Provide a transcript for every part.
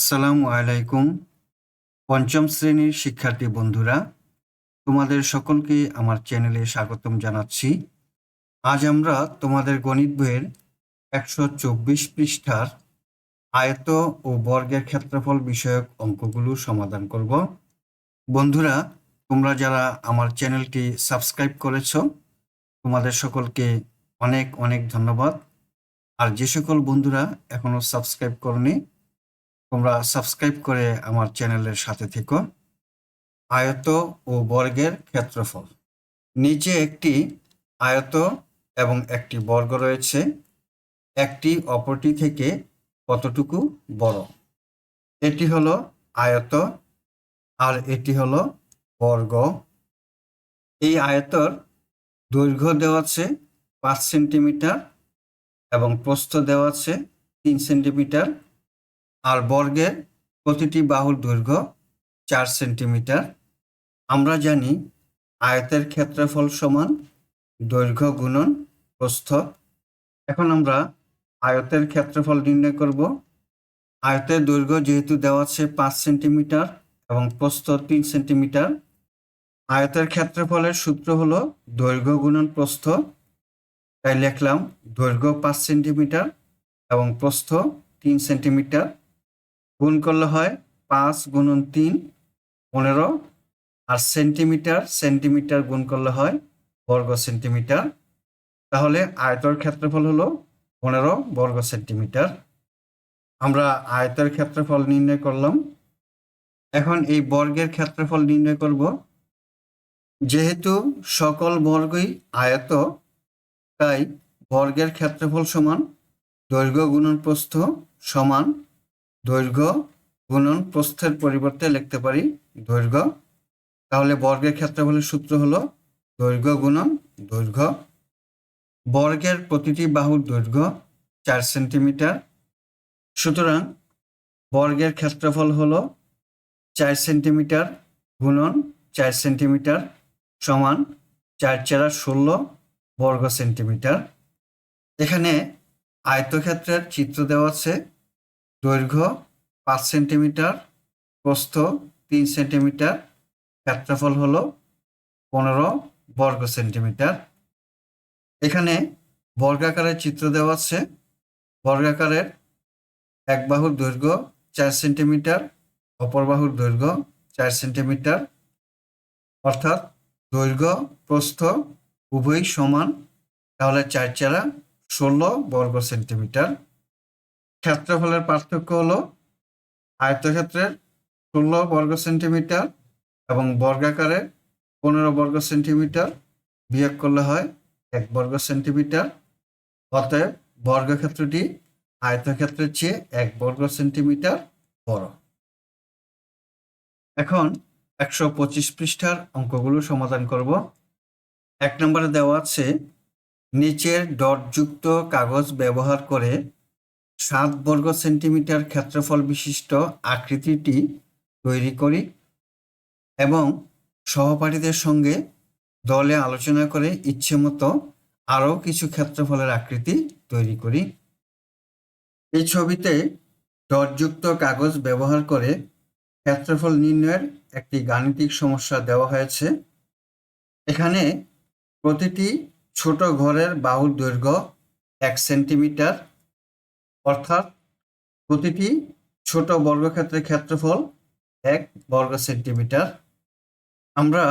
আসসালামু আলাইকুম। পঞ্চম শ্রেণীর শিক্ষার্থী বন্ধুরা, তোমাদের সকলকে আমার চ্যানেলে স্বাগতম জানাচ্ছি। আজ আমরা তোমাদের গণিত বইয়ের ১২৪ পৃষ্ঠার আয়ত ও বর্গের ক্ষেত্রফল বিষয়ক অঙ্কগুলো সমাধান করব। বন্ধুরা, তোমরা যারা আমার চ্যানেলটি সাবস্ক্রাইব করেছো, তোমাদের সকলকে অনেক অনেক ধন্যবাদ। আর যে সকল বন্ধুরা এখনো সাবস্ক্রাইব করনি, তোমরা সাবস্ক্রাইব করে আমার চ্যানেলের সাথে থেকো। আয়ত ও বর্গের ক্ষেত্রফল। নিচে একটি আয়ত এবং একটি বর্গ রয়েছে। একটি অপরটি থেকে কতটুকু বড়? এটি হলো আয়ত আর এটি হলো বর্গ। এই আয়তর দৈর্ঘ্য দেওয়া আছে 5 সেন্টিমিটার এবং প্রস্থ দেওয়া আছে 3 সেন্টিমিটার। আর বর্গের প্রতিটি বাহুর দৈর্ঘ্য 4 সেন্টিমিটার। আমরা জানি আয়তের ক্ষেত্রফল সমান দৈর্ঘ্য গুণন প্রস্থ। এখন আমরা আয়তের ক্ষেত্রফল নির্ণয় করব। আয়তের দৈর্ঘ্য যেহেতু দেওয়া আছে 5 সেন্টিমিটার এবং প্রস্থ 3 সেন্টিমিটার, আয়তের ক্ষেত্রফলের সূত্র হলো দৈর্ঘ্য গুণন প্রস্থ। তাই লিখলাম দৈর্ঘ্য 5 সেন্টিমিটার এবং প্রস্থ 3 সেন্টিমিটার। গুণ করলে হয় 5 গুণন 3 15, আর সেন্টিমিটার গুণ করলে হয় বর্গ সেন্টিমিটার। তাহলে আয়তের ক্ষেত্রফল হলো 15 বর্গ সেন্টিমিটার। আমরা আয়তের ক্ষেত্রফল নির্ণয় করলাম। এখন এই বর্গের ক্ষেত্রফল নির্ণয় করব। যেহেতু সকল বর্গই আয়ত, তাই বর্গের ক্ষেত্রফল সমান দৈর্ঘ্য গুণন প্রস্থ সমান দৈর্ঘ্য গুণন প্রস্থের পরিবর্তে লিখতে পারি দৈর্ঘ্য। তাহলে বর্গের ক্ষেত্রফলের সূত্র হলো দৈর্ঘ্য গুণন দৈর্ঘ্য। বর্গের প্রতিটি বাহুর দৈর্ঘ্য 4 সেন্টিমিটার। সুতরাং বর্গের ক্ষেত্রফল হলো 4 সেন্টিমিটার গুণন 4 সেন্টিমিটার সমান 4 4 16 বর্গ সেন্টিমিটার। এখানে আয়তক্ষেত্রের চিত্র দেওয়া আছে। দৈর্ঘ্য 5 সেন্টিমিটার, প্রস্থ 3 সেন্টিমিটার, ক্ষেত্রফল হলো 15 বর্গ সেন্টিমিটার। এখানে বর্গাকারের চিত্র দেওয়া আছে। বর্গাকারের এক বাহুর দৈর্ঘ্য 4 সেন্টিমিটার, অপর বাহুর দৈর্ঘ্য 4 সেন্টিমিটার, অর্থাৎ দৈর্ঘ্য প্রস্থ উভয়ই সমান। তাহলে 4 4 16 বর্গ সেন্টিমিটার। ক্ষেত্রফলের পার্থক্য হলো আয়তক্ষেত্রের 16 বর্গ সেন্টিমিটার এবং বর্গাকারের 15 বর্গ সেন্টিমিটার বিয়োগ করলে হয় 1 বর্গ সেন্টিমিটার। অতএব বর্গক্ষেত্রটি আয়তক্ষেত্রের চেয়ে 1 বর্গ সেন্টিমিটার বড়। এখন 125 পৃষ্ঠার অঙ্কগুলো সমাধান করব। 1 নম্বরে দেওয়া আছে নিচের ডটযুক্ত কাগজ ব্যবহার করে 7 বর্গ সেন্টিমিটার ক্ষেত্রফল বিশিষ্ট আকৃতিটি তৈরি করি এবং সহপাঠীদের সঙ্গে দলে আলোচনা করে ইচ্ছেমতো আরও কিছু ক্ষেত্রফলের আকৃতি তৈরি করি। এই ছবিতে ডটযুক্ত কাগজ ব্যবহার করে ক্ষেত্রফল নির্ণয়ের একটি গাণিতিক সমস্যা দেওয়া হয়েছে। এখানে প্রতিটি ছোট ঘরের বাহুর দৈর্ঘ্য 1 সেন্টিমিটার, অর্থাৎ প্রতিটি ছোট বর্গক্ষেত্রের ক্ষেত্রফল 1 বর্গ সেন্টিমিটার। আমরা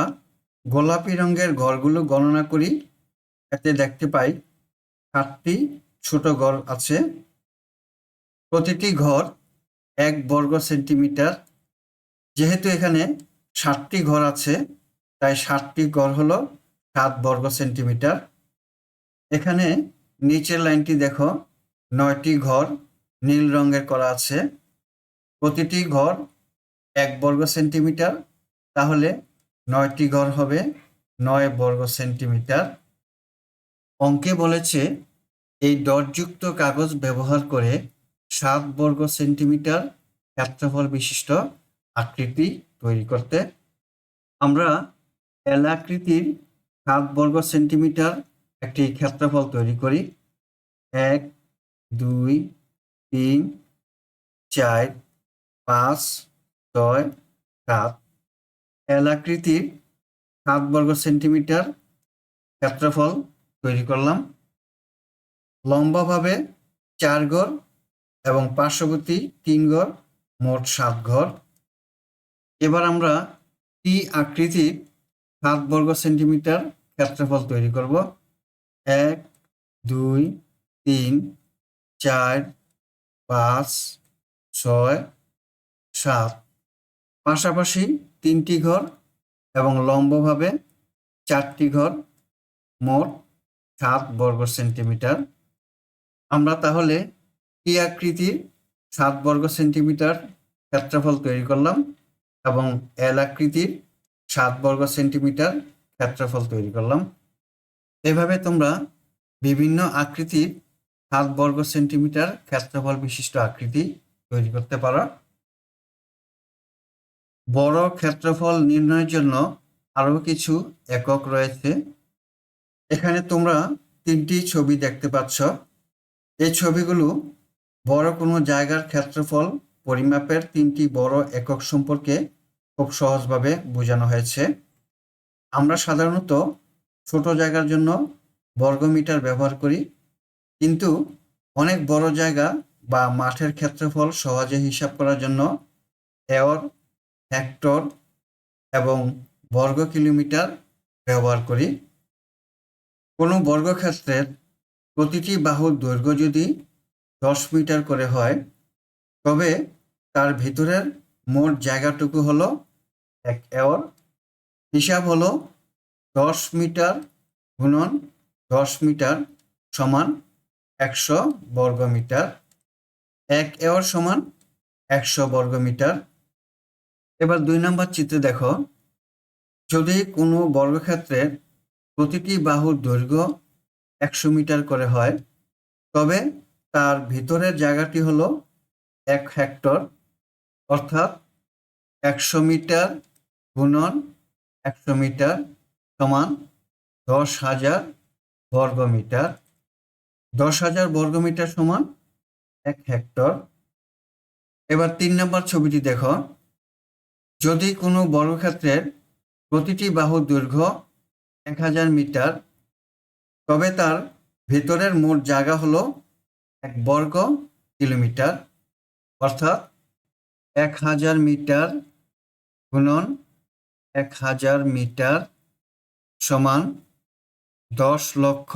গোলাপি রঙের ঘরগুলো গণনা করি। এতে দেখতে পাই 7টি ছোট ঘর আছে। প্রতিটি ঘর 1 বর্গ সেন্টিমিটার। যেহেতু এখানে 7টি ঘর আছে, তাই 7টি ঘর হলো 7 বর্গ সেন্টিমিটার। এখানে নিচের লাইনটি দেখো, 9টি ঘর নীল রঙের করা আছে। প্রতিটি ঘর 1 বর্গ সেন্টিমিটার, তাহলে 9টি ঘর হবে 9 বর্গ সেন্টিমিটার। অঙ্কে বলেছে এই ডটযুক্ত কাগজ ব্যবহার করে 7 বর্গ সেন্টিমিটার ক্ষেত্রফল বিশিষ্ট আকৃতি তৈরি করতে। আমরা এল আকৃতির 7 বর্গ সেন্টিমিটার একটি ক্ষেত্রফল তৈরি করি। 1 2 3 4 5, 6, 7 এল আকৃতির 7 বর্গ সেন্টিমিটার ক্ষেত্রফল তৈরি করলাম। লম্বাভাবে 4 ঘর এবং পার্শ্ববর্তী 3 ঘর, মোট 7 ঘর। এবার আমরা টি আকৃতির 7 বর্গ সেন্টিমিটার ক্ষেত্রফল তৈরি করব। 1, 2, 3, 4, 5, 6, 7 পাশাপাশি 3টি ঘর এবং লম্বভাবে 4টি ঘর, মোট 7 বর্গ সেন্টিমিটার। আমরা তাহলে টি আকৃতির 7 বর্গ সেন্টিমিটার ক্ষেত্রফল তৈরি করলাম এবং এল আকৃতির 7 বর্গ সেন্টিমিটার ক্ষেত্রফল তৈরি করলাম। এভাবে তোমরা বিভিন্ন আকৃতির 7 বর্গ সেন্টিমিটার ক্ষেত্রফল বিশিষ্ট আকৃতি তৈরি করতে পারো। বড় ক্ষেত্রফল নির্ণয়ের জন্য আরো কিছু একক রয়েছে। এখানে তোমরা 3টি ছবি দেখতে পাচ্ছ। এই ছবিগুলো বড় কোনো জায়গার ক্ষেত্রফল পরিমাপের 3টি বড় একক সম্পর্কে খুব সহজভাবে বোঝানো হয়েছে। আমরা সাধারণত ছোট জায়গার জন্য বর্গমিটার ব্যবহার করি, কিন্তু অনেক বড় জায়গা বা মাঠের ক্ষেত্রফল সহজে হিসাব করার জন্য এওর, হেক্টর এবং বর্গ কিলোমিটার ব্যবহার করি। কোনো বর্গক্ষেত্রের প্রতিটি বাহুর দৈর্ঘ্য যদি 10 মিটার করে হয়, তবে তার ভিতরের মোট জায়গাটুকু হলো 1 এওর। হিসাব হলো 10 মিটার গুণন 10 মিটার সমান 100 বর্গমিটার। 1 এওর সমান 100 বর্গমিটার। এবার 2 নম্বর চিত্রে দেখো, যদি কোনো বর্গক্ষেত্রের প্রতিটি বাহুর দৈর্ঘ্য 100 মিটার করে হয়, তবে তার ভিতরের জায়গাটি হলো 1 হেক্টর, অর্থাৎ 100 মিটার গুণন 100 মিটার সমান 10,000 বর্গমিটার। 10,000 বর্গমিটার সমান 1 হেক্টর। এবার 3 নম্বর ছবিটি দেখো, যদি কোনো বর্গক্ষেত্রের প্রতিটি বাহুর দৈর্ঘ্য 1000 মিটার, তবে তার ভেতরের মোট জায়গা হলো 1 বর্গ কিলোমিটার, অর্থাৎ 1000 মিটার গুণন 1000 মিটার সমান 10 লক্ষ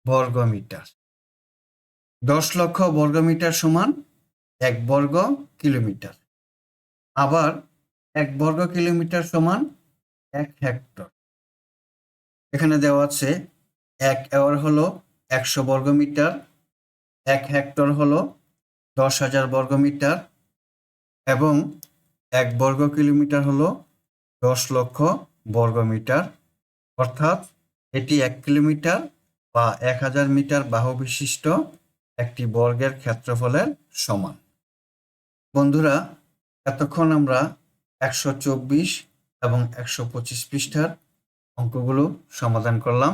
বর্গমিটার। 10 লক্ষ বর্গমিটার সমান 1 বর্গ কিলোমিটার। আবার 1 বর্গ কিলোমিটার সমান 1 হেক্টর। এখানে দেওয়া আছে 1 এওর হলো 100 বর্গমিটার, 1 হেক্টর হলো 10,000 বর্গমিটার এবং 1 বর্গ কিলোমিটার হলো 10 লক্ষ বর্গমিটার, অর্থাৎ এটি 1 কিলোমিটার বা 1000 মিটার বাহু বিশিষ্ট একটি বর্গের ক্ষেত্রফলের সমান। বন্ধুরা, এতক্ষণ আমরা 124 এবং 125 পৃষ্ঠার অঙ্কগুলো সমাধান করলাম।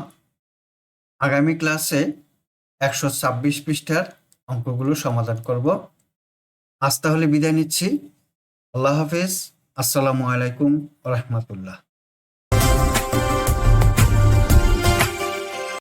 আগামী ক্লাসে 126 পৃষ্ঠার অঙ্কগুলো সমাধান করব। আজ তাহলে বিদায় নিচ্ছি। আল্লাহ হাফেজ। আসসালামু আলাইকুম ওয়া রাহমাতুল্লাহ।